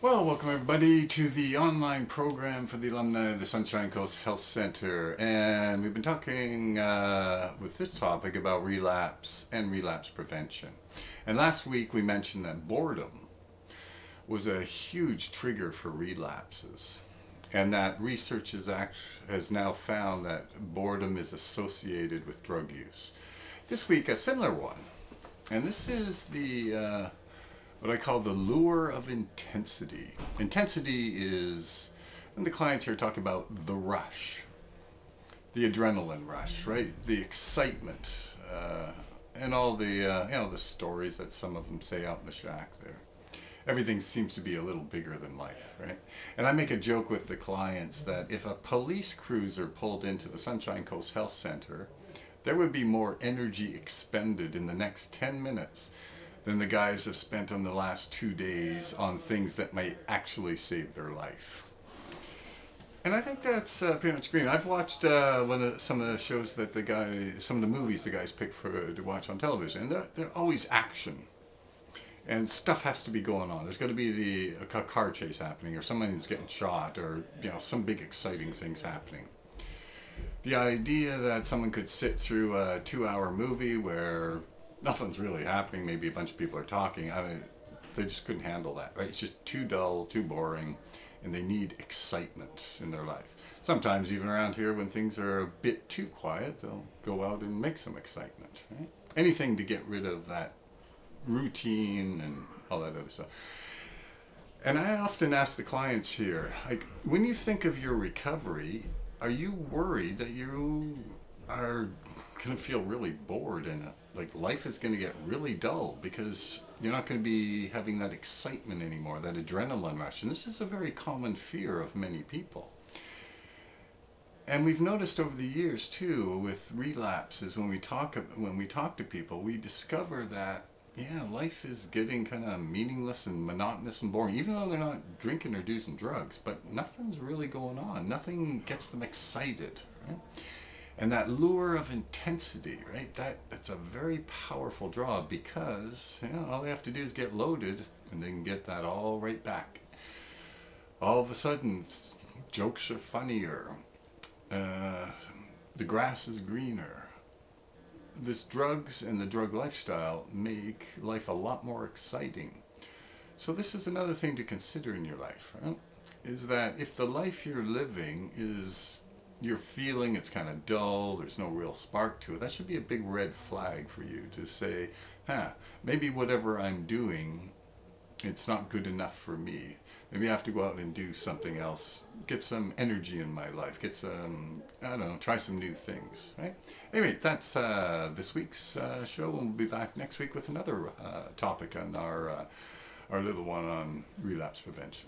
Well, welcome everybody to the online program for the alumni of the Sunshine Coast Health Center, and we've been talking with this topic about relapse and relapse prevention. And last week we mentioned that boredom was a huge trigger for relapses, and that research has now found that boredom is associated with drug use. This week a similar one, and this is the what I call the lure of intensity. Intensity is, and the clients here talk about the rush, the adrenaline rush, right? The excitement, and all the the stories that some of them say out in the shack there. Everything seems to be a little bigger than life, right? And I make a joke with the clients that if a police cruiser pulled into the Sunshine Coast Health Center, there would be more energy expended in the next 10 minutes than the guys have spent on the last 2 days on things that might actually save their life. And I think that's pretty much green. I've watched some of the shows that some of the movies the guys pick to watch on television, and they're always action. And stuff has to be going on. There's got to be a car chase happening, or someone who's getting shot, or some big exciting things happening. The idea that someone could sit through a 2-hour movie where nothing's really happening, maybe a bunch of people are talking, they just couldn't handle that, right? It's just too dull, too boring, and they need excitement in their life. Sometimes even around here when things are a bit too quiet, they'll go out and make some excitement, right? Anything to get rid of that routine and all that other stuff. And I often ask the clients here, like, when you think of your recovery, are you worried that you are going to feel really bored and like life is going to get really dull because you're not going to be having that excitement anymore, that adrenaline rush? And this is a very common fear of many people. And we've noticed over the years too with relapses, when we talk to people, we discover that life is getting kind of meaningless and monotonous and boring, even though they're not drinking or using drugs, but nothing's really going on. Nothing gets them excited, right? And that lure of intensity, right? That's a very powerful draw, because all they have to do is get loaded and they can get that all right back. All of a sudden, jokes are funnier. The grass is greener. This drugs and the drug lifestyle make life a lot more exciting. So this is another thing to consider in your life, right? Is that if the life you're living is you're feeling it's kind of dull, there's no real spark to it, that should be a big red flag for you to say, maybe whatever I'm doing, it's not good enough for me. Maybe I have to go out and do something else, get some energy in my life, get some, try some new things, right? Anyway, that's this week's show. We'll be back next week with another topic on our little one on relapse prevention.